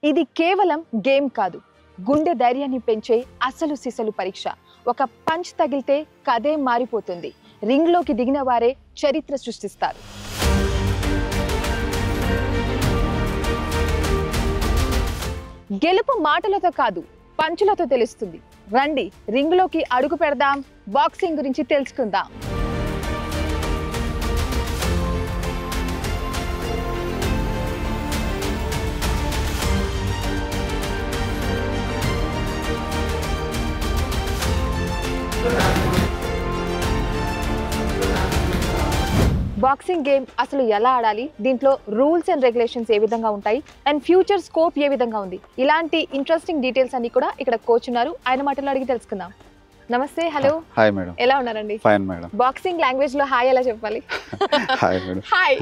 ఇది కేవలం గేమ్ కాదు, గుండె ధైర్యాన్ని పెంచే అసలు సిసలు పరీక్ష. ఒక పంచ్ తగిలితే కథే మారిపోతుంది. రింగ్లోకి దిగిన వారే చరిత్ర సృష్టిస్తారు. గెలుపు మాటలతో కాదు, పంచులతో తెలుస్తుంది. రండి, రింగ్లోకి అడుగు పెడదాం, బాక్సింగ్ గురించి తెలుసుకుందాం. బాక్సింగ్ గేమ్ అసలు ఎలా ఆడాలి, దీంట్లో రూల్స్ అండ్ రెగ్యులేషన్స్ ఏ విధంగా ఉంటాయి, అండ్ ఫ్యూచర్ స్కోప్ ఏ విధంగా ఉంది, ఇలాంటి ఇంట్రెస్టింగ్ డీటెయిల్స్ అన్ని కూడా ఇక్కడ కోచ్ ఉన్నారు, ఆయన మాటల్లో అడిగి తెలుసుకుందాం. నమస్తే. హలో. Hi madam. ఎలా ఉన్నారండి? Fine madam. బాక్సింగ్ లాంగ్వేజ్ లో హాయ్ ఎలా చెప్పాలి? Hi madam. Hi.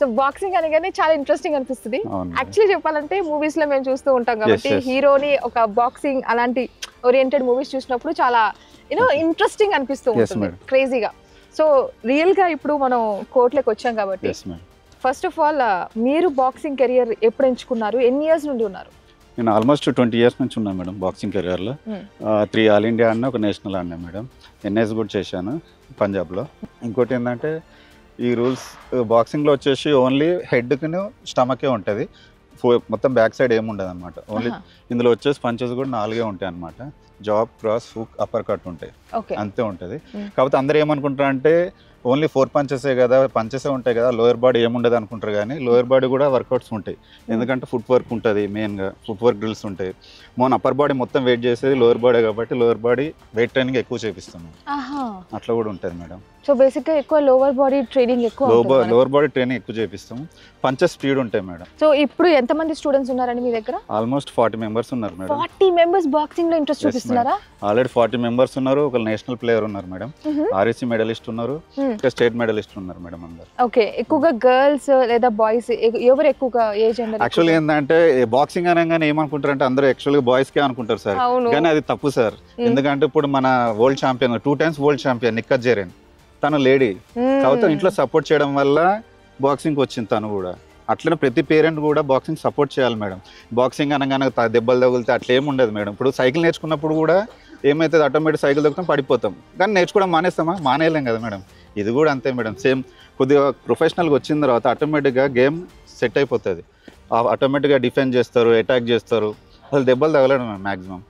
So boxing అనగానే చాలా ఇంట్రెస్టింగ్ అనిపిస్తుంది. యాక్చువల్లీ చెప్పాలంటే మూవీస్ లో మేము చూస్తూ ఉంటాం కాబట్టి హీరోని ఒక బాక్సింగ్ అలాంటి ఓరియంటెడ్ మూవీస్ చూసినప్పుడు చాలా ఇంట్రెస్టింగ్ అనిపిస్తూ ఉంటుంది, క్రేజీగా. సో రియల్ గా ఇప్పుడు మనం కోర్టులోకి వచ్చాం కాబట్టి ఫస్ట్ ఆఫ్ ఆల్ మీరు బాక్సింగ్ కెరియర్ ఎప్పుడు ఎంచుకున్నారు, ఎన్ని ఇయర్స్ నుండి ఉన్నారు? నేను ఆల్మోస్ట్ 20 years నుంచి ఉన్నాను మేడం బాక్సింగ్ కెరియర్లో. 3 ఆల్ ఇండియా ఆడినా, ఒక నేషనల్ ఆడినా మేడం. ఎన్ఎస్ కూడా చేశాను పంజాబ్లో. ఇంకోటి ఏంటంటే ఈ రూల్స్ బాక్సింగ్లో వచ్చేసి ఓన్లీ హెడ్కి స్టమకే ఉంటుంది, మొత్తం బ్యాక్ సైడ్ ఏమి ఉండదు అనమాట. ఓన్లీ ఇందులో వచ్చేసి పంచెస్ కూడా 4 ఉంటాయి అనమాట. Job, cross, hook, upper cut ఉంటాయి, అంతే ఉంటుంది. కాకపోతే అందరూ ఏమనుకుంటారు అంటే ఓన్లీ 4 పంచెసే కదా, పంచెసే ఉంటాయి కదా, లోయర్ బాడీ ఏముండదు అనుకుంటారు. కానీ లోయర్ బాడీ కూడా వర్కౌట్స్ ఉంటాయి, ఎందుకంటే ఫుట్ వర్క్ ఉంటుంది, మెయిన్గా ఫుట్ వర్క్ డ్రిల్స్ ఉంటాయి. అప్పర్ బాడీ మొత్తం వెయిట్ చేసేది లోయర్ బాడీ కాబట్టి లోయర్ బాడీ వెయిట్ ట్రైనింగ్ ఎక్కువ చేపిస్తాము, అట్లా కూడా ఉంటుంది మేడం. సో బేసిక్గా ఎక్కువ లోవర్ బాడీ ట్రైనింగ్ ఎక్కువ, లోవర్ బాడీ ట్రైనింగ్ ఎక్కువ చేపిస్తాము. పంచెస్ స్పీడ్ ఉంటాయి మేడం. సో ఇప్పుడు ఎంతమంది స్టూడెంట్స్ ఉన్నారండి మీ దగ్గర? ఆల్మోస్ట్ 40 members ఉన్నారు మేడం. 40 members బాక్సింగ్ లో ఇంట్రెస్ట్ చూపిస్తున్నారా? ఆల్రెడీ 40 members ఉన్నారు. ఒక నేషనల్ ప్లేయర్ ఉన్నారు మేడం, ఆర్ఎస్సీ మెడలిస్ట్ ఉన్నారు, స్టేట్ మెడలిస్ట్ ఉన్నారు మేడం అందరు. ఓకే. ఎక్కువగా గర్ల్స్ లేదా బాయ్స్ ఎవరు ఎక్కువగా ఏ జెండర్? యాక్చువల్లీ ఏంటంటే బాక్సింగ్ అనగానే ఏమనుకుంటారు అంటే అందరూ యాక్చువల్గా బాయ్స్ కే అనుకుంటారు సార్, కానీ అది తప్పు సార్. ఎందుకంటే ఇప్పుడు మన world champion, 2 times world champion Nikhat Zareen, తను లేడీ కాబట్టి ఇంట్లో సపోర్ట్ చేయడం వల్ల బాక్సింగ్ వచ్చింది తను కూడా. అట్లనే ప్రతి పేరెంట్ కూడా బాక్సింగ్ సపోర్ట్ చేయాలి మేడం. బాక్సింగ్ అనగానే దెబ్బలు తగిలితే అట్లా ఏమి ఉండదు మేడం. ఇప్పుడు సైకిల్ నేర్చుకున్నప్పుడు కూడా ఏమైతుంది, ఆటోమేటిక్ సైకిల్ తగ్గుతాం, పడిపోతాం, కానీ నేర్చుకోవడం మానేస్తామా? మానేయలేం కదా మేడం. ఇది కూడా అంతే మేడం, సేమ్. కొద్దిగా ప్రొఫెషనల్గా వచ్చిన తర్వాత ఆటోమేటిక్గా గేమ్ సెట్ అయిపోతుంది, ఆటోమేటిక్గా డిఫెండ్ చేస్తారు, అటాక్ చేస్తారు. అసలు దెబ్బలు తగలడం మ్యాక్సిమం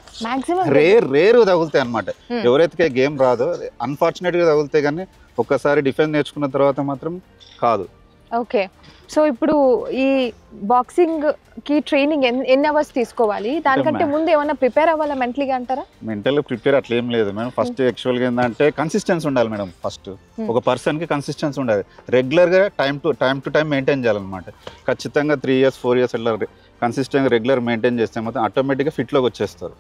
రేరు తగులుతాయి అనమాట. ఎవరైతే గేమ్ రాదో అన్ఫార్చునేట్గా తగులుతాయి, కానీ ఒక్కసారి డిఫెన్స్ నేర్చుకున్న తర్వాత మాత్రం కాదు. ఓకే. సో ఇప్పుడు ఈ బాక్సింగ్ కి ట్రైనింగ్ ఎన్ని అవర్స్ తీసుకోవాలి? దానికంటే ముందు ఏమైనా ప్రిపేర్ అవ్వాలా మెంటలీగా అంటారా? మెంటల్ ప్రిపేర్ అట్లా ఏం లేదు మేడం. ఫస్ట్ యాక్చువల్గా ఏంటంటే కన్సిస్టెన్సీ ఉండాలి మేడం. ఫస్ట్ ఒక పర్సన్కి కన్సిస్టెన్సీ ఉండాలి, రెగ్యులర్గా టైం టు టైం మెయింటైన్ చేయాలన్నమాట. ఖచ్చితంగా 3 years 4 years అట్లా కన్సిస్టెంట్గా రెగ్యులర్ మెయింటైన్ చేస్తే మాత్రం ఆటోమేటిక్గా ఫిట్లోకి వచ్చేస్తారు.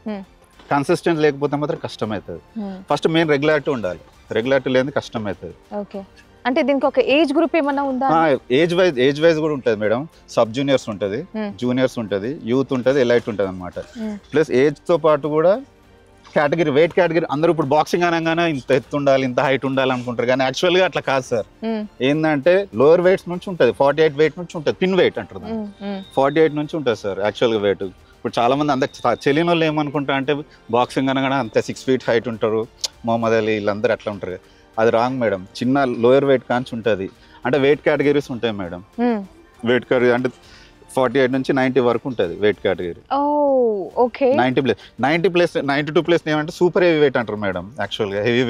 కన్సిస్టెంట్ లేకపోతే మాత్రం కష్టం అవుతుంది. ఫస్ట్ మెయిన్ రెగ్యులారిటీ ఉండాలి, రెగ్యులారిటీ లేని కష్టం అవుతుంది. ఓకే. అంటే దీనికి ఒక ఏజ్ గ్రూప్ ఏమన్నా ఉందా? ఏజ్ వైజ్ కూడా ఉంటుంది మేడం. సబ్ జూనియర్స్ ఉంటుంది, జూనియర్స్ ఉంటుంది, యూత్ ఉంటుంది, ఎలైట్ ఉంటుంది అనమాట. ప్లస్ ఏజ్ తో పాటు కూడా కేటగిరీ, వెయిట్ కేటగిరీ. అందరూ ఇప్పుడు బాక్సింగ్ అనగానే ఇంత ఎత్తు ఉండాలి, ఇంత హైట్ ఉండాలి అనుకుంటారు, కానీ యాక్చువల్గా అట్లా కాదు సార్. ఏంటంటే లోవర్ వెయిట్స్ నుంచి ఉంటుంది, 48 weight నుంచి ఉంటుంది, పిన్ వెయిట్ అంటారు, 48 నుంచి ఉంటుంది సార్ యాక్చువల్గా వెయిట్. ఇప్పుడు చాలా మంది అందరు తెలియని వాళ్ళు ఏమనుకుంటారు అంటే బాక్సింగ్ అనగానే అంత 6 feet హైట్ ఉంటారు, మొహమ్మద్ అలీ వీళ్ళందరూ అట్లా ఉంటారు. అది రాంగ్ మేడం. చిన్న లోయర్ వెయిట్ కాంచి ఉంటుంది, అంటే వెయిట్ కేటగిరీస్ ఉంటాయి మేడం. వెయిట్ కేటగిరీ అంటే 48 నుంచి 90 వరకు ఉంటుంది వెయిట్ కేటగిరీ. 92+ ఏమంటే సూపర్ హెవీ వెయిట్ అంటారు మేడం. యాక్చువల్గా హెవీ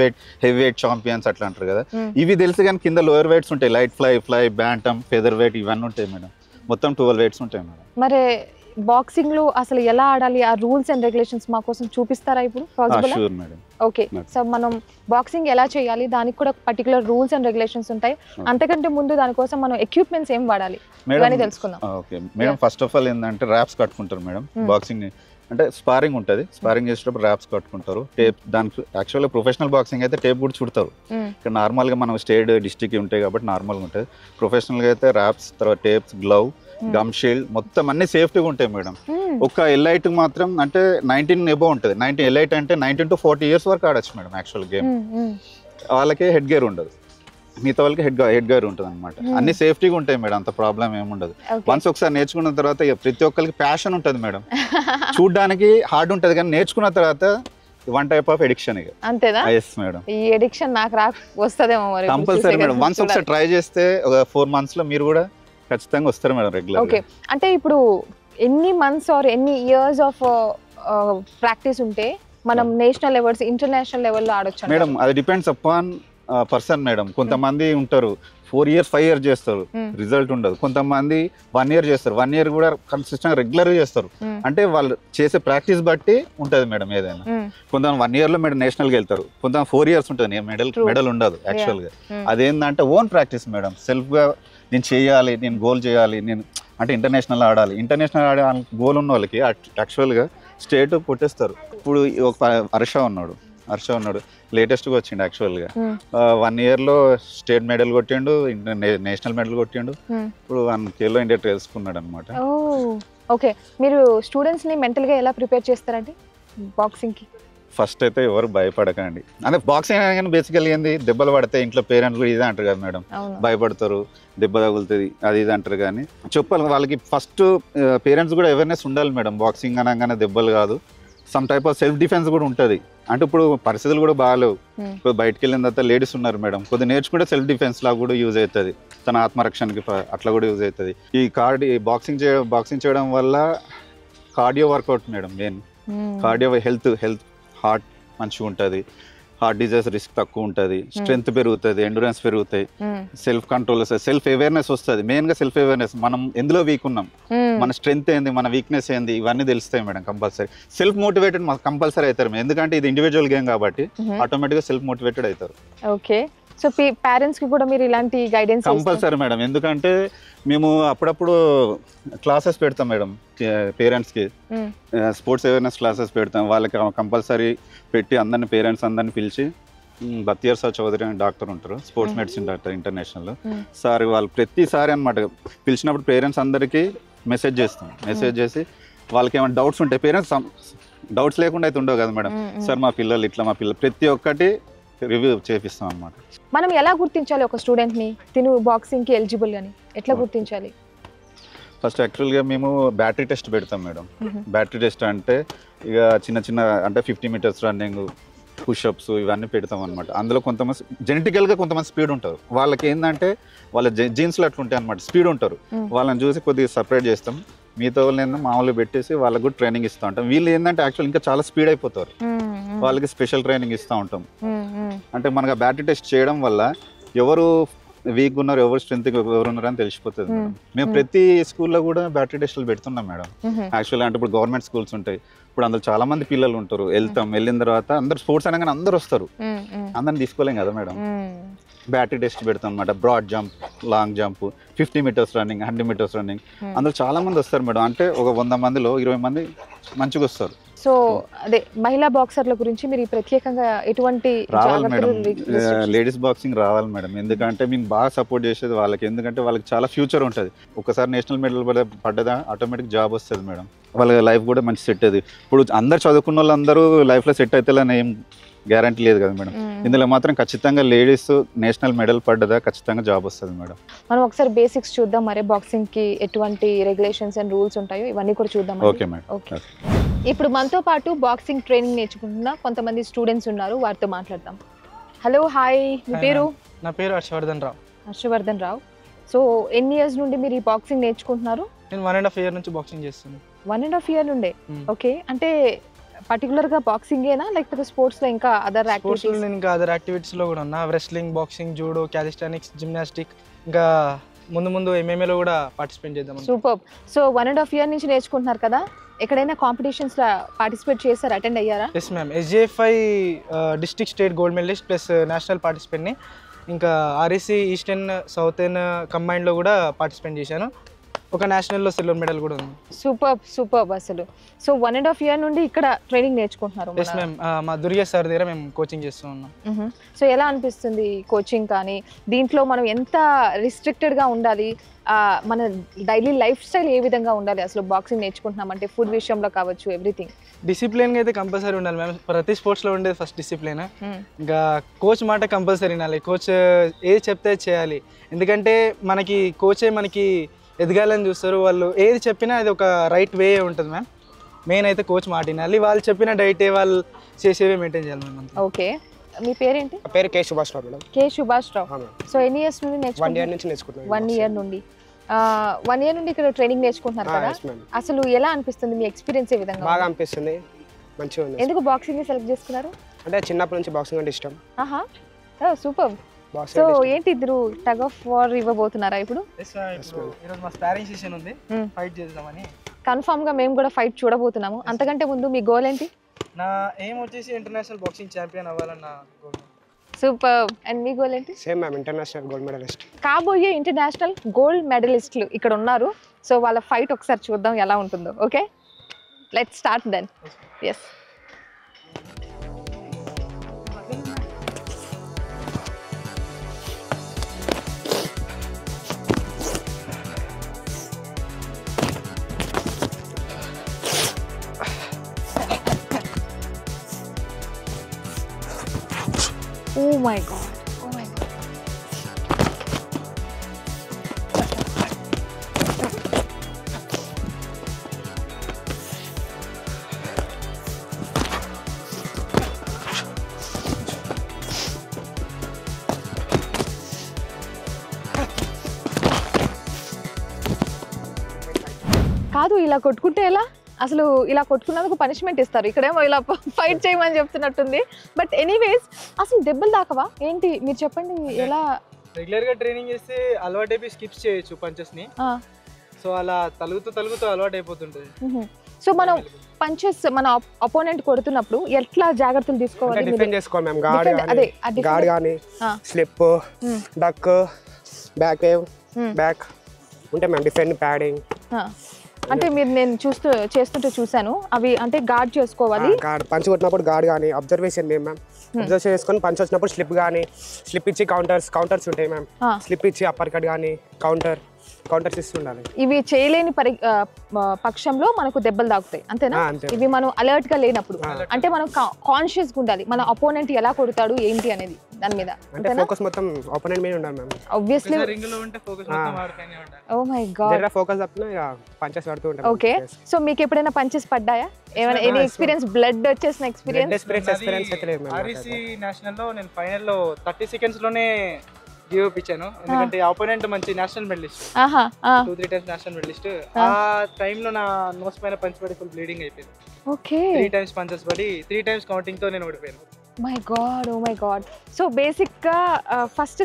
వెయిట్ ఛాంపియన్స్ అట్లా అంటారు కదా. ఇవి తెలుసు, కానీ కింద లోయర్ వెయిట్స్ ఉంటాయి, లైట్ ఫ్లై, బ్యాంటమ్, ఫెదర్ వెయిట్, ఇవన్నీ ఉంటాయి మేడం. మొత్తం 12 weights ఉంటాయి మేడం. మరి బాక్సింగ్ లో అసలు ఎలా ఆడాలి, ఆ రూల్స్ అండ్ రెగ్యులేషన్స్ మా కోసం చూపిస్తారా ఇప్పుడు? Sure madam. ఓకే. సో మనం బాక్సింగ్ ఎలా చేయాలి, దానికి కూడా పర్టికులర్ రూల్స్ అండ్ రెగ్యులేషన్స్ ఉంటాయి. అంతకంటే ముందు దానికోసం మనం ఎక్విప్మెంట్స్ ఏం వాడాలి అని తెలుసుకుందాం. Okay madam. First of all ఏంటంటే ర్యాప్స్ కట్టుకుంటారు మేడం. బాక్సింగ్ అంటే స్పారింగ్ ఉంటుంది, స్పారింగ్ చేసేటప్పుడు ర్యాప్స్ కట్టుకుంటారు. టేప్, దానికి యాక్చువల్గా ప్రొఫెషనల్ బాక్సింగ్ అయితే టేప్ కూడా చుడతారు. ఇక్కడ నార్మల్గా మనం స్టేట్ డిస్ట్రిక్ట్ ఉంటాయి కాబట్టి నార్మల్గా ఉంటుంది. ప్రొఫెషనల్గా అయితే ర్యాప్స్, తర్వాత టేప్స్, గ్లవ్, గమ్ షీల్డ్, మొత్తం అన్ని సేఫ్టీగా ఉంటాయి మేడం. ఒక ఎలైట్ మాత్రం అంటే 19 above ఉంటుంది. 19 ఎలైట్ అంటే 19 to 40 years వరకు ఆడచ్చు మేడం యాక్చువల్ గేమ్. వాళ్ళకి హెడ్ గేర్ ఉండదు. మిగతా వాళ్ళకి హెడ్ గైర్ ఉంటుంది అనమాట. అన్ని సేఫ్టీగా ఉంటాయి మేడం, అంత ప్రాబ్లం ఏముండదు. వన్స్ ఒకసారి నేర్చుకున్న తర్వాత ప్రతి ఒక్కరికి ప్యాషన్ ఉంటుంది మేడం. చూడడానికి హార్డ్ ఉంటుంది కానీ నేర్చుకున్న తర్వాత వన్ టైప్ ఆఫ్ ఎడిక్షన్. ఇక అంతేనా? Yes madam. ఈ ఎడిక్షన్ నాకు వస్తదేమో మరి. Compulsory madam. వన్స్ ఒకసారి ట్రై చేస్తే ఒక 4 months లో మీరు కూడా ఖచ్చితంగా వస్తారు మేడం రెగ్యులర్. ఓకే, అంటే ఇప్పుడు ఎన్ని మంత్స్ ఆర్ ఎన్ని ఇయర్స్ ఆఫ్ ప్రాక్టీస్ ఉంటే మనం నేషనల్ లెవెల్స్ ఇంటర్నేషనల్ లెవెల్లో ఆడొచ్చు మేడం? అది డిపెండ్స్ అపాన్ పర్సన్ మేడం. కొంతమంది ఉంటారు 4 years 5 years చేస్తారు, రిజల్ట్ ఉండదు. కొంతమంది 1 year చేస్తారు, 1 year కూడా కన్సిస్టెంట్ రెగ్యులర్ చేస్తారు. అంటే వాళ్ళు చేసే ప్రాక్టీస్ బట్టి ఉంటది మేడం ఏదైనా. కొంతమంది 1 year లో మేడం నేషనల్కి వెళ్తారు, కొంతమంది 4 years ఉంటుంది మెడల్ ఉండదు యాక్చువల్ గా. అదేంటంటే ఓన్ ప్రాక్టీస్ మేడం. సెల్ఫ్ గా నేను చేయాలి, నేను గోల్ చేయాలి, నేను అంటే ఇంటర్నేషనల్ ఆడాలి. ఇంటర్నేషనల్ ఆడే గోల్ ఉన్న వాళ్ళకి యాక్చువల్గా స్టేట్ కొట్టేస్తారు. ఇప్పుడు ఒక హర్ష ఉన్నాడు లేటెస్ట్గా వచ్చిండు యాక్చువల్గా. 1 year లో స్టేట్ మెడల్ కొట్టిండు, నేషనల్ మెడల్ కొట్టిండు. ఇప్పుడు 1 KG ఇండియా తెలుసుకున్నాడు అనమాట. ఓకే, మీరు స్టూడెంట్స్ని మెంటల్గా ఎలా ప్రిపేర్ చేస్తారండి బాక్సింగ్కి? ఫస్ట్ అయితే ఎవరు భయపడకండి. అంటే బాక్సింగ్ కానీ బేసికల్ ఏంది, దెబ్బలు పడితే ఇంట్లో పేరెంట్స్ కూడా ఇదే అంటారు కదా మేడం, భయపడతారు, దెబ్బ తగులుతుంది అది ఇది అంటారు. కానీ చెప్పాలి వాళ్ళకి ఫస్ట్ పేరెంట్స్ కూడా అవేర్నెస్ ఉండాలి మేడం. బాక్సింగ్ అనగానే దెబ్బలు కాదు, some type of self defence కూడా ఉంటుంది. అంటే ఇప్పుడు పరిస్థితులు కూడా బాగాలేవు. ఇప్పుడు బయటకు వెళ్ళిన తర్వాత లేడీస్ ఉన్నారు మేడం, కొద్దిగా నేర్చుకుంటే సెల్ఫ్ డిఫెన్స్ లాగా కూడా యూజ్ అవుతుంది, తన ఆత్మరక్షణకి అట్లా కూడా యూజ్ అవుతుంది. ఈ బాక్సింగ్ చేయడం వల్ల cardio workout madam main. Cardio health heart మంచిగా ఉంటుంది, హార్ట్ డిజీజ్ రిస్క్ తక్కువ ఉంటుంది, స్ట్రెంగ్త్ పెరుగుతుంది, ఎండ్యూరెన్స్ పెరుగుతాయి, సెల్ఫ్ కంట్రోల్ వస్తుంది, సెల్ఫ్ అవేర్నెస్ వస్తుంది. మెయిన్ గా సెల్ఫ్ అవేర్నెస్, మనం ఎందులో వీక్ ఉన్నాం, మన స్ట్రెంగ్త్ ఏంది, మన వీక్నెస్ ఏంది, ఇవన్నీ తెలుస్తాయి madam. Compulsory self motivated compulsory అవుతారు మేడం. ఎందుకంటే ఇది ఇండివిజువల్ గేమ్ కాబట్టి ఆటోమేటిక్ గా సెల్ఫ్ మోటివేటెడ్ అవుతారు. ఓకే, సో పేరెంట్స్ కి కూడా మీరు ఇలాంటి గైడెన్స్ కంపల్సరీ మేడం. ఎందుకంటే మేము అప్పుడప్పుడు క్లాసెస్ పెడతాం మేడం పేరెంట్స్ కి, స్పోర్ట్స్ అవేర్నెస్ క్లాసెస్ పెడతాం. వాళ్ళకి కంపల్సరీ పెట్టి పేరెంట్స్ అందరిని పిలిచి, బత్తియర్ సార్ చౌదరి అని డాక్టర్ ఉంటారు, sports medicine doctor international sir, వాళ్ళు ప్రతిసారి అనమాట పిలిచినప్పుడు పేరెంట్స్ అందరికీ మెసేజ్ చేసి వాళ్ళకి ఏమైనా డౌట్స్ ఉంటాయి, పేరెంట్స్ డౌట్స్ లేకుండా అయితే ఉండవు కదా మేడం, సార్ మా పిల్లలు ప్రతి ఒక్కటి రివ్యూ చేపిస్తాం అన్నమాట. మనం ఎలా గుర్తించాలి ఒక స్టూడెంట్ని తిను బాక్సింగ్కి ఎలిజిబుల్ అని ఎట్లా గుర్తించాలి? ఫస్ట్ యాక్చువల్గా మేము బ్యాటరీ టెస్ట్ పెడతాం మేడం. బ్యాటరీ టెస్ట్ అంటే ఇక చిన్న అంటే 50 meters రన్నింగ్, పుషప్స్ ఇవన్నీ పెడతాం అనమాట. అందులో కొంతమంది జెనెటికల్గా కొంతమంది స్పీడ్ ఉంటారు, వాళ్ళకి ఏంటంటే వాళ్ళ జీన్స్లో అట్లా ఉంటాయి అనమాట, స్పీడ్ ఉంటారు. వాళ్ళని చూసి కొద్దిగా సపరేట్ చేస్తాం, మిగతా వాళ్ళని మామూలుగా పెట్టేసి వాళ్ళకు కూడా ట్రైనింగ్ ఇస్తూ ఉంటాం. వీళ్ళు ఏంటంటే యాక్చువల్ ఇంకా చాలా స్పీడ్ అయిపోతారు, వాళ్ళకి స్పెషల్ ట్రైనింగ్ ఇస్తూ ఉంటాం. అంటే మనకు బ్యాటరీ టెస్ట్ చేయడం వల్ల ఎవరు వీక్ ఉన్నారు, ఎవరు స్ట్రెంత్ ఎవరు ఉన్నారు అని తెలిసిపోతుంది మేడం. మేము ప్రతి స్కూల్లో కూడా బ్యాటరీ టెస్టులు పెడుతున్నాం మేడం యాక్చువల్లీ. అంటే ఇప్పుడు గవర్నమెంట్ స్కూల్స్ ఉంటాయి, ఇప్పుడు అందులో చాలా మంది పిల్లలు ఉంటారు, వెళ్ళిన తర్వాత అందరు స్పోర్ట్స్ అనగానే అందరు వస్తారు, అందరిని తీసుకోలేం కదా మేడం. బ్యాటరీ టెస్ట్ పెడతాం అనమాట. Broad jump, long jump, 50 meters running, 100 meters running, అందులో చాలా మంది వస్తారు మేడం. అంటే ఒక 100 మందిలో 20 మంది మంచిగా వస్తారు. సో అదే మహిళా బాక్సర్ల గురించి మీరు ప్రత్యేకంగా ఎటువంటి రావాలి మేడం, లేడీస్ బాక్సింగ్ రావాలి మేడం. ఎందుకంటే మేము బాగా సపోర్ట్ చేసేది వాళ్ళకి, ఎందుకంటే వాళ్ళకి చాలా ఫ్యూచర్ ఉంటుంది. ఒకసారి నేషనల్ మెడల్ పడ్డదా ఆటోమేటిక్ జాబ్ వస్తుంది మేడం, వాళ్ళ లైఫ్ కూడా మంచి సెట్ అవుతుంది. ఇప్పుడు అందరు చదువుకున్న వాళ్ళందరూ లైఫ్లో సెట్ అవుతారని ఏం గ్యారంటీ లేదు కదా మేడం. ఇందులో మాత్రం ఖచ్చితంగా లేడీస్ నేషనల్ మెడల్ పడ్డదా ఖచ్చితంగా జాబ్ వస్తుంది మేడం. మనం ఒకసారి బేసిక్స్ చూద్దాం, మరి బాక్సింగ్ కి ఎటువంటి రెగ్యులేషన్స్ అండ్ రూల్స్ ఉంటాయో ఇవన్నీ కూడా చూద్దాం. Okay madam. ఓకే, ఇప్పుడు మనతో పాటు బాక్సింగ్ ట్రైనింగ్ నేర్చుకుంటున్న కొంతమంది స్టూడెంట్స్ ఉన్నారు, వారితో మాట్లాడదాం. హలో, హాయ్, మీ పేరు? నా పేరు హర్షవర్ధన్ రావు. సో ఎన్ని ఇయర్స్ నుండి మీరు ఈ బాక్సింగ్ నేర్చుకుంటున్నారు? నేను 1.5 year నుంచి బాక్సింగ్ చేస్తున్నాను. 1.5 year నుండే? ఓకే, అంటే పర్టికులర్ గా బాక్సింగేనా లేకపోతే స్పోర్ట్స్ లో ఇంకా అదర్ యాక్టివిటీస్? ఇంకా అదర్ యాక్టివిటీస్ లో కూడా ఉన్నా, రెస్లింగ్, బాక్సింగ్, జూడో, క్యాలిస్టానిక్స్, జిమ్నాస్టిక్, ఇంకా ముందు MMA లో కూడా పార్టిసిపేట్ చేద్దాం. సూపర్. సో 1.5 year నుంచి నేర్చుకుంటున్నారు కదా, ఎక్కడైనా కాంపిటీషన్స్ లో పార్టిసిపేట్ చేశారు, అటెండ్ అయ్యారా? Yes ma'am, SJFI district state gold medallist plus national participant ని, ఇంకా REC ఈస్టర్న్ సౌతర్న్ కంబైన్డ్ లో కూడా పార్టిసిపేట్ చేశాను. ఒక నేషనల్లో సిల్వర్ మెడల్ కూడా ఉంది. సూపర్ అసలు. సో 1.5 year నుండి ఇక్కడ ట్రైనింగ్ నేర్చుకుంటున్నారు? ఎస్ మ్యామ్, మా దుర్గేష్ సార్ దగ్గర మేము కోచింగ్ చేస్తూ ఉన్నాం. సో ఎలా అనిపిస్తుంది కోచింగ్? కానీ దీంట్లో మనం ఎంత రిస్ట్రిక్టెడ్గా ఉండాలి, మన డైలీ లైఫ్ స్టైల్ ఏ విధంగా ఉండాలి అసలు బాక్సింగ్ నేర్చుకుంటున్నామంటే? ఫుడ్ విషయంలో కావచ్చు, ఎవ్రీథింగ్. డిసిప్లిన్గా అయితే కంపల్సరీ ఉండాలి మ్యామ్. ప్రతి స్పోర్ట్స్లో ఉండేది ఫస్ట్ డిసిప్లిన్. ఇంకా కోచ్ మాట కంపల్సరీ వినాలి. కోచ్ ఏది చెప్తే చేయాలి. ఎందుకంటే మనకి కోచే మనకి ఎదగాలని చూస్తారు. వాళ్ళు ఏది చెప్పినా అది ఒక రైట్ వే ఉంటుంది మ్యామ్. మెయిన్ అయితే కోచ్ మాట వినాలి. వాళ్ళు చెప్పిన డైటే వాళ్ళు చేసేవే మెయింటైన్ చేయాలి మ్యామ్. ఓకే, మీ పేరేంటి? పేరు కే సుభాష్ రావు మేడం. కే సుభాష్ రావు. సో ఎన్ని ఇయర్స్ నుండి నేర్చుకుంటున్నారు? 1 year నుంచి నేర్చుకుంటున్నాను. 1 year నుండి 1 year నుండి ఇక్కడ ట్రైనింగ్ నేర్చుకుంటున్నారు కదా? అసలు ఎలా అనిపిస్తుంది? మీ ఎక్స్పీరియన్స్ ఏ విధంగా? బాగా అనిపిస్తుంది, మంచిగా ఉంది. ఎందుకు బాక్సింగ్ సెలెక్ట్ చేసుకున్నారు? అంటే చిన్నప్పటి నుంచి బాక్సింగ్ అంటే ఇష్టం. ఆహా, సూపర్. సో ఏంటి ఇద్దరు టగ్ ఆఫ్ వార్ ఇవ్వబోతున్నారా ఇప్పుడు? ఈరోజు మా స్పారింగ్ సెషన్ ఉంది, ఫైట్ చేద్దామని. కన్ఫర్మ్ గా మేము కూడా ఫైట్ చూడబోతున్నాము. అంతకంటే ముందు మీ గోల్ ఏంటి? నా ఎయిమ్ వచ్చేసి ఇంటర్నేషనల్ బాక్సింగ్ ఛాంపియన్ అవ్వాలన్న గోల్. సూపర్. అండ్ మీ గోల్ ఏంటి? Same ma'am, international gold medalist. కాబోయే ఇంటర్నేషనల్ గోల్డ్ మెడలిస్టులు ఇక్కడ ఉన్నారు. సో వాళ్ళ ఫైట్ ఒకసారి చూద్దాం ఎలా ఉంటుందో. Okay, let's start then. Yes. Oh my god. Oh my god. కాదు, ఇలా కొట్టుకుంటే ఎలా? అసలు ఇలా కొట్టుకున్నందుకు పనిష్మెంట్ ఇస్తారు, ఇక్కడేమో ఇలా ఫైట్ చేయమని చెప్తున్నట్టుంది. బట్ ఎనీవేస్, అసలు దెబ్బలు దాకవా ఏంటి మీరు చెప్పండి. ఎలా? రెగ్యులర్ గా ట్రైనింగ్ చేస్తే అలవాటు అయిపోయి స్కిప్స్ చేయొచ్చు పంచెస్ ని. సో అలా తలుగుతూ అలవాటు అయిపోతుంటది. సో మనం పంచెస్ మన అపోనెంట్ కొడుతున్నప్పుడు ఎట్లా జాగ్రత్తలు తీసుకోవాలి? డిఫెండ్ చేసుకోవాలి మ్యామ్. గార్డ్ గాని, slip, duck, back weave, back ఉంటాయి మ్యామ్. Defend, padding. అంటే మీరు నేను చేస్తుంటే చూసాను అవి. అంటే గార్డ్ చేసుకోవాలి. పంచ్ కొట్టినప్పుడు గార్డ్ కానీ అబ్జర్వేషన్ మ్యామ్. అబ్జర్వ్ చేసుకొని పంచ్ వచ్చినప్పుడు స్లిప్ ఇచ్చి కౌంటర్స్ ఉంటాయి మ్యామ్. స్లిప్ ఇచ్చి అప్పర్ కట్ కానీ కౌంటర్స్ ఇస్తుండాలి. ఇవి చేయలేని పక్షంలో మనకు దెబ్బలు తాకుతాయి, అంతేనా? ఇవి మనం అలర్ట్ గా లేనప్పుడు, అంటే మనం కాన్షియస్ గా ఉండాలి మన అపోనెంట్ ఎలా కొడతాడు ఏంటి అనేది దాని మీద. అంటే ఫోకస్ మొత్తం అపోనెంట్ మీద ఉండాలి మ్యామ్. ఆబ్వియస్లీ. రింగ్ లో ఉంటే ఫోకస్ మొత్తం వాడిపైనే ఉండాలి. Oh my God. జరా ఫోకస్ తప్పినా ఇక పంచెస్ పడుతూ ఉంటాయి. ఓకే, సో మీకు ఎప్పుడైనా పంచెస్ పడ్డాయా? ఏమైనా ఎనీ ఎక్స్పీరియన్స్, బ్లడ్ వచ్చేసిన ఎక్స్పీరియన్స్ అయితే లేదు మ్యామ్. ఆర్ఈసీ నేషనల్ లో నేను ఫైనల్ లో 30 seconds లోనే గివ్ అప్ ఇచ్చాను. ఎందుకంటే ఆపోనెంట్ మంచి national medallist, 2-3 times national medallist. ఆ టైంలో నా నోస్ పైన పంచ్ పడి ఫుల్ బ్లీడింగ్ అయిపోయింది. ఓకే, 3 times పంచెస్ పడి 3 times కౌంటింగ్ తో నేను ఓడిపోయాను. My God, oh my God. So basic గా ఫస్ట్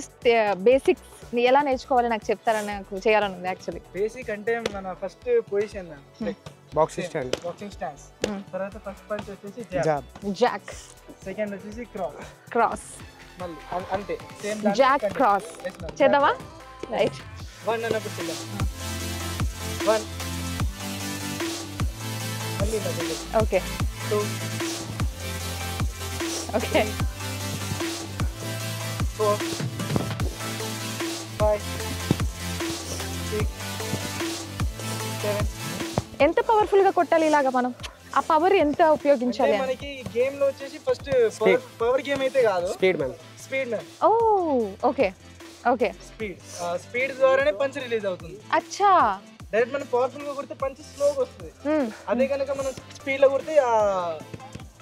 బేసిక్స్ ఎలా నేర్చుకోవాలి నాకు చెప్తారని నాకు చేయాలని ఉంది యాక్చువల్లీ. బేసిక్ అంటే మన ఫస్ట్ పొజిషన్ బాక్సింగ్ స్టాండ్స్, తర్వాత ఫస్ట్ పంచ్ వచ్చేసి జాక్, సెకండ్ వచ్చేసి క్రాస్, మళ్ళీ అంతే సేమ్ జాక్ క్రాస్ చేద్దామా? రైట్. 1 అన్నప్పుడు చేద్దాం. 1 మళ్ళీ ఓకే. 2 ఓకే. 4 5 6 7. ఎంత పవర్ఫుల్ గా కొట్టాలి ఇలాగా మనం? ఆ పవర్ ఎంత ఉపయోగించాలి? మనకి గేమ్ లో వచ్చేసి ఫస్ట్ పవర్ గేమ్ అయితే కాదు, స్పీడ్ మ్యాన్. ఓ ఓకే ఓకే. స్పీడ్ ద్వారానే పంచ్ రిలీజ్ అవుతుంది. అచ్చా. డైరెక్ట్ మనం పవర్ఫుల్ గా కొడితే పంచ్ స్లోగా వస్తుంది. అదే కనుక మనం స్పీడ్ లో కొడితే ఆ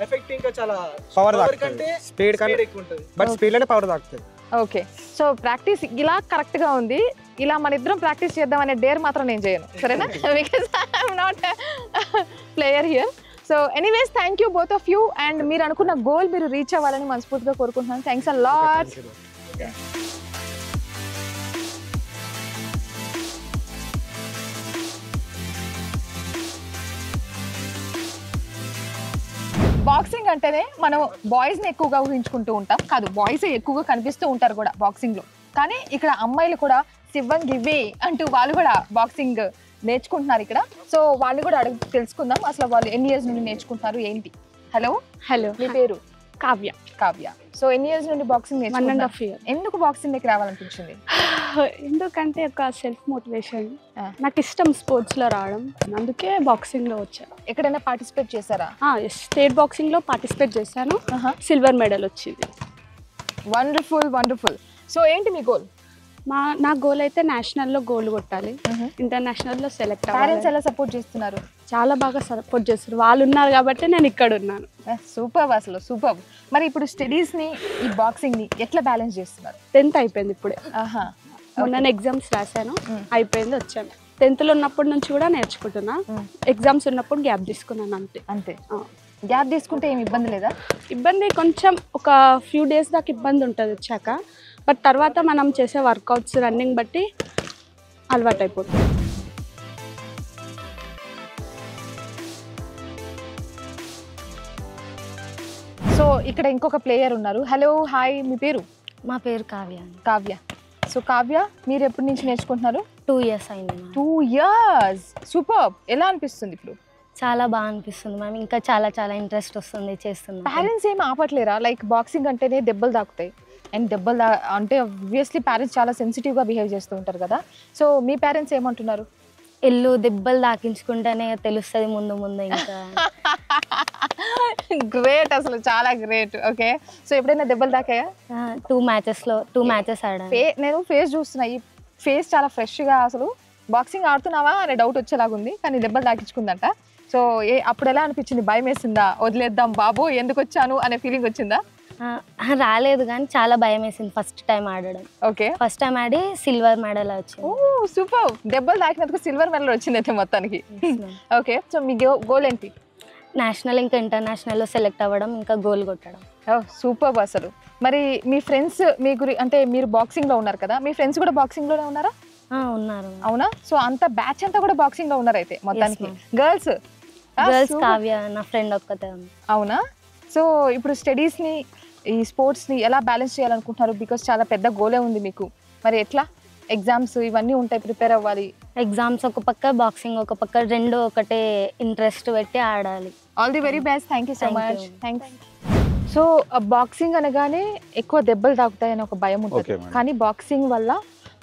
ఎఫెక్ట్ ఇంకా చాలా పవర్ కంటే స్పీడ్ ఎక్కువ ఉంటుంది. బట్ స్పీడ్ లోనే పవర్ తాకుతుంది. ఓకే, సో ప్రాక్టీస్ ఇలా కరెక్ట్ గా ఉంది. ఇలా మన ఇద్దరం ప్రాక్టీస్ చేద్దాం అనే డేర్ మాత్రం నేను చేయను, సరేనా? Because I'm not player here. So anyways, thank you both of you. And మీరు అనుకున్న గోల్ మీరు రీచ్ అవ్వాలని మనస్ఫూర్తిగా కోరుకుంటున్నాను. Thanks a lot. బాక్సింగ్ అంటేనే మనం బాయ్స్ని ఎక్కువగా ఊహించుకుంటూ ఉంటాం. కాదు, బాయ్సే ఎక్కువగా కనిపిస్తూ ఉంటారు కూడా బాక్సింగ్లో. కానీ ఇక్కడ అమ్మాయిలు కూడా సివ్వంగ్ గివ్వి అంటూ వాళ్ళు కూడా బాక్సింగ్ నేర్చుకుంటున్నారు ఇక్కడ. సో వాళ్ళు కూడా తెలుసుకుందాం అసలు వాళ్ళు ఎన్ని ఇయర్స్ నుండి నేర్చుకుంటున్నారు ఏంటి. హలో, మీ పేరు? కావ్య. కావ్య. సో ఎన్ని ఇయర్స్ నుండి బాక్సింగ్ నేర్చుకుంటున్నారు? 1.5 years. ఎందుకు బాక్సింగ్ దగ్గర రావాలనిపించింది? ఎందుకంటే ఒక సెల్ఫ్ మోటివేషన్, నాకు ఇష్టం స్పోర్ట్స్ లో రావడం, అందుకే బాక్సింగ్ లో వచ్చాను. ఎక్కడైనా పార్టిసిపేట్ చేశారా? స్టేట్ బాక్సింగ్ లో పార్టిసిపేట్ చేశాను, సిల్వర్ మెడల్ వచ్చింది. Wonderful wonderful. సో ఏంటి మీ గోల్? నా గోల్ అయితే నేషనల్ లో గోల్ కొట్టాలి, ఇంటర్నేషనల్ లో సెలెక్ట్ అవ్వాలి. పేరెంట్స్ ఎలా సపోర్ట్ చేస్తున్నారు? చాలా బాగా సపోర్ట్ చేస్తారు, వాళ్ళు ఉన్నారు కాబట్టి నేను ఇక్కడ ఉన్నాను. సూపర్, అసలు సూపర్. మరి ఇప్పుడు స్టడీస్ ని ఈ బాక్సింగ్ ని ఎట్లా బ్యాలెన్స్ చేస్తున్నారు? 10th అయిపోయింది ఇప్పుడే, మొన్న ఎగ్జామ్స్ రాశాను, అయిపోయింది, వచ్చాను. 10th లో ఉన్నప్పటి నుంచి కూడా నేర్చుకుంటున్నా, ఎగ్జామ్స్ ఉన్నప్పుడు గ్యాప్ తీసుకున్నాను అంతే. అంతే. గ్యాప్ తీసుకుంటే ఏమి ఇబ్బంది లేదా? ఇబ్బంది కొంచెం, ఒక ఫ్యూ డేస్ దాకా ఇబ్బంది ఉంటుంది వచ్చాక, బట్ తర్వాత మనం చేసే వర్కౌట్స్ రన్నింగ్ బట్టి అలవాటు అయిపోతుంది. సో ఇక్కడ ఇంకొక ప్లేయర్ ఉన్నారు. హలో, హాయ్, మీ పేరు? మా పేరు కావ్య. కావ్య. సో కావ్య, మీరు ఎప్పటి నుంచి నేర్చుకుంటున్నారు? 2 years అయింది. 2 years. సూపర్. ఎలా అనిపిస్తుంది ఇప్పుడు? చాలా బాగా అనిపిస్తుంది మ్యామ్, ఇంకా చాలా చాలా ఇంట్రెస్ట్ వస్తుంది చేస్తుంది. పేరెంట్స్ ఏమి ఆపట్లేరా? లైక్ బాక్సింగ్ అంటేనే దెబ్బలు తాకుతాయి, అండ్ దెబ్బలు అంటే ఆబ్వియస్లీ పేరెంట్స్ చాలా సెన్సిటివ్గా బిహేవ్ చేస్తూ ఉంటారు కదా. సో మీ పేరెంట్స్ ఏమంటున్నారు? దెబ్బలు తాకించుకుంటేనే తెలుస్తుంది ముందు ముందు ఇంకా. గ్రేట్, అసలు చాలా గ్రేట్. ఓకే, సో ఎప్పుడైనా దెబ్బలు తాకాయా? 2 matches ఆడాను. నేను ఫేస్ చూస్తున్నా, ఈ ఫేస్ చాలా ఫ్రెష్గా, అసలు బాక్సింగ్ ఆడుతున్నావా అనే డౌట్ వచ్చేలాగుంది, కానీ దెబ్బలు తాకించుకుందంట. సో అప్పుడు ఎలా అనిపించింది? భయం వేసిందా? వదిలేద్దాం బాబు, ఎందుకు వచ్చాను అనే ఫీలింగ్ వచ్చిందా? రాలేదు, కానీ చాలా భయం వేసింది ఫస్ట్ టైం ఆడడం. ఓకే, ఫస్ట్ టైం ఆడి సిల్వర్ మెడల్ వచ్చింది. ఓ సూపర్. దెబ్బలు తాకినందుకు సిల్వర్ మెడల్ వచ్చింది అయితే మొత్తానికి. ఓకే, సో మీ గోల్ ఏంటి? నేషనల్ ఇంకా ఇంటర్నేషనల్లో సెలెక్ట్ అవ్వడం, ఇంకా గోల్ కొట్టడం. సూపర్ అసలు. మరి మీ ఫ్రెండ్స్ మీ అంటే మీరు బాక్సింగ్ లో ఉన్నారు కదా, మీ ఫ్రెండ్స్ కూడా బాక్సింగ్ లోనే ఉన్నారా? ఉన్నారు. అవునా? సో అంత బ్యాచ్ అంతా కూడా బాక్సింగ్ లో ఉన్నారు అయితే మొత్తానికి. గర్ల్స్? కావ్య నా ఫ్రెండ్ ఒక్కతే ఉంది. అవునా? సో ఇప్పుడు స్టడీస్ ని ఈ స్పోర్ట్స్ ని ఎలా బ్యాలెన్స్ చేయాలనుకుంటున్నారు? బికాస్ చాలా పెద్ద గోలే ఉంది మీకు, మరి ఎట్లా? ఎగ్జామ్స్ ఇవన్నీ ఉంటాయి, ప్రిపేర్ అవ్వాలి. ఎగ్జామ్స్ ఒక పక్క, బాక్సింగ్ ఒక పక్క, రెండు ఒకటే ఇంట్రెస్ట్ పెట్టి ఆడాలి. All the very best. Thank you so much. Thanks. So boxing అనగానే ఎక్కువ దెబ్బలు తాకుతాయని ఒక భయం ఉంటుంది, కానీ బాక్సింగ్ వల్ల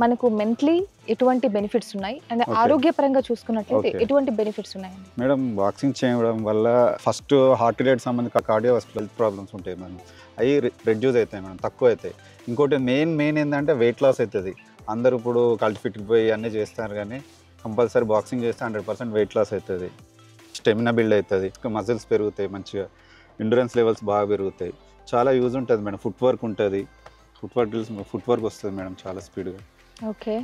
మనకు మెంటలీ ఎటువంటి బెనిఫిట్స్ ఉన్నాయి అండ్ ఆరోగ్యపరంగా చూసుకున్నట్లయితే ఎటువంటి బెనిఫిట్స్ ఉన్నాయి? మేడం, బాక్సింగ్ చేయడం వల్ల ఫస్ట్ హార్ట్ రేట్ సంబంధించిన కార్డియోవాస్కులర్ ప్రాబ్లమ్స్ ఉంటాయి మేడం, అవి రెడ్యూస్ అవుతాయి మేడం, తక్కువ అవుతాయి. ఇంకోటి మెయిన్ ఏంటంటే వెయిట్ లాస్ అవుతుంది. అందరూ ఇప్పుడు కల్టిఫిట్ పోయి అన్నీ చేస్తారు, కానీ కంపల్సరీ బాక్సింగ్ చేస్తే 100% వెయిట్ లాస్ అవుతుంది, స్టెమినా బిల్డ్ అవుతుంది, మజిల్స్ పెరుగుతాయి, మంచిగా ఎండ్యూరెన్స్ లెవెల్స్ బాగా పెరుగుతాయి, చాలా యూజ్ ఉంటుంది మేడం. ఫుట్ వర్క్ ఉంటుంది, ఫుట్ వర్క్ వస్తుంది మేడం చాలా స్పీడ్గా. ఓకే,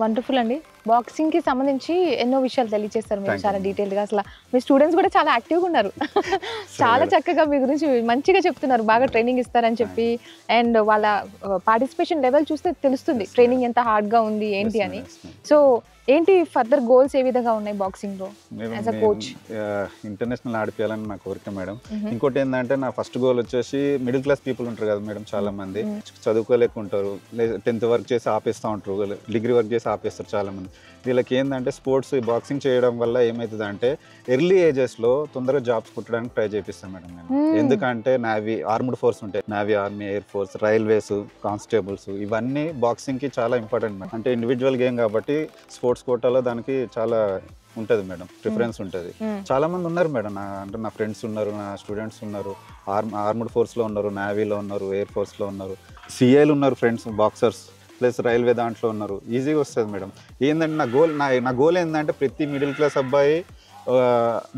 వండర్ఫుల్ అండి. బాక్సింగ్కి సంబంధించి ఎన్నో విషయాలు తెలియజేస్తారు మీరు చాలా డీటెయిల్గా. అసలు మీ స్టూడెంట్స్ కూడా చాలా యాక్టివ్గా ఉన్నారు, చాలా చక్కగా మీ గురించి మంచిగా చెప్తున్నారు, బాగా ట్రైనింగ్ ఇస్తారని చెప్పి. అండ్ వాళ్ళ పార్టిసిపేషన్ లెవెల్ చూస్తే తెలుస్తుంది ట్రైనింగ్ ఎంత హార్డ్గా ఉంది ఏంటి అని. సో ఏంటి ఫర్దర్ గోల్స్ ఏ విధంగా ఉన్నాయి బాక్సింగ్ లో యాజ్ అ కోచ్? ఇంటర్నేషనల్ ఆడిపోయాలని నా కోరిక మేడం. ఇంకోటి ఏంటంటే నా ఫస్ట్ గోల్ వచ్చేసి మిడిల్ క్లాస్ పీపుల్ ఉంటారు కదా మేడం, చాలా మంది చదువుకోలేక ఉంటారు, 10th వర్క్ చేసి ఆపేస్తూ ఉంటారు, డిగ్రీ వర్క్ చేసి ఆపేస్తారు చాలా మంది. వీళ్ళకి ఏంటంటే స్పోర్ట్స్ బాక్సింగ్ చేయడం వల్ల ఏమవుతుంది అంటే ఎర్లీ ఏజెస్లో తొందరగా జాబ్స్ కుట్టడానికి ట్రై చేపిస్తాను మేడం నేను. ఎందుకంటే నావీ, ఆర్మ్డ్ ఫోర్స్ ఉంటాయి, navy, army, air force, railways, constables, ఇవన్నీ బాక్సింగ్కి చాలా ఇంపార్టెంట్ మేడం. అంటే ఇండివిజువల్ గేమ్ కాబట్టి స్పోర్ట్స్ కోటాలో దానికి చాలా ఉంటుంది మేడం, ప్రిఫరెన్స్ ఉంటుంది. చాలా మంది ఉన్నారు మేడం, అంటే నా ఫ్రెండ్స్ ఉన్నారు, నా స్టూడెంట్స్ ఉన్నారు, ఆర్మ్డ్ ఫోర్స్లో ఉన్నారు, నావీలో ఉన్నారు, ఎయిర్ ఫోర్స్లో ఉన్నారు, సిఏలు ఉన్నారు ఫ్రెండ్స్, బాక్సర్స్, ప్లస్ రైల్వే దాంట్లో ఉన్నారు. ఈజీగా వస్తుంది మేడం. ఏంటంటే నా గోల్ ఏంటంటే ప్రతి మిడిల్ క్లాస్ అబ్బాయి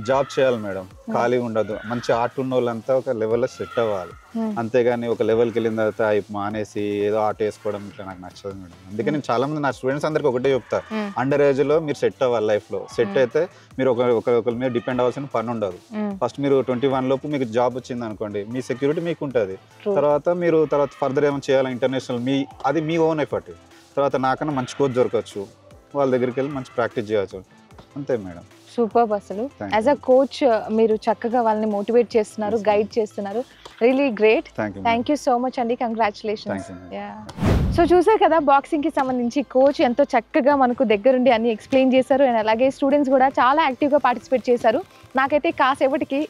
జాబ్ చేయాలి మేడం, ఖాళీ ఉండదు. మంచి ఆర్ట్ ఉన్న వాళ్ళంతా ఒక లెవెల్లో సెట్ అవ్వాలి, అంతేగాని ఒక లెవెల్కి వెళ్ళిన తర్వాత మానేసి ఏదో ఆర్ట్ వేసుకోవడం ఇట్లా నాకు నచ్చదు మేడం. అందుకే నేను చాలా మంది నా స్టూడెంట్స్ అందరికి ఒకటే చెప్తా, అండర్ ఏజ్లో మీరు సెట్ అవ్వాలి, లైఫ్లో సెట్ అయితే మీరు ఒకరి మీద డిపెండ్ అవ్వాల్సిన పని ఉండదు. ఫస్ట్ మీరు 21 లోపు మీకు జాబ్ వచ్చింది అనుకోండి, మీ సెక్యూరిటీ మీకు ఉంటుంది. తర్వాత ఫర్దర్ ఏమైనా చేయాలి ఇంటర్నేషనల్, అది మీ ఓన్ ఎఫర్ట్. తర్వాత నాకన్నా మంచి కోచ్ దొరకచ్చు, వాళ్ళ దగ్గరికి వెళ్ళి మంచి ప్రాక్టీస్ చేయవచ్చు, అంతే మేడం. సూపర్. అసలు యాజ్ అ కోచ్ మీరు చక్కగా వాళ్ళని మోటివేట్ చేస్తున్నారు, గైడ్ చేస్తున్నారు. Really great. Thank you so much అండి. కంగ్రాచులేషన్స్. సో చూసారు కదా బాక్సింగ్కి సంబంధించి కోచ్ ఎంతో చక్కగా మనకు దగ్గరుండి అన్ని ఎక్స్ప్లెయిన్ చేశారు. అండ్ అలాగే స్టూడెంట్స్ కూడా చాలా యాక్టివ్గా పార్టిసిపేట్ చేశారు. నాకైతే కాసేపటికి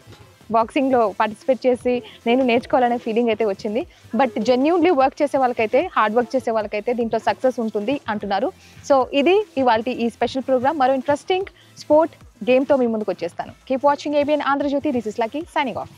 బాక్సింగ్లో పార్టిసిపేట్ చేసి నేను నేర్చుకోవాలనే ఫీలింగ్ అయితే వచ్చింది. బట్ జెన్యూన్లీ వర్క్ చేసే వాళ్ళకైతే, హార్డ్ వర్క్ చేసే వాళ్ళకైతే దీంట్లో సక్సెస్ ఉంటుంది అంటున్నారు. సో ఇది ఇవాల్టి ఈ స్పెషల్ ప్రోగ్రామ్. మరో ఇంట్రెస్టింగ్ స్పోర్ట్ గేమ్తో మీ ముందుకు వచ్చేస్తాను. Keep watching ABN Andhrajyothi. This is Lucky signing of.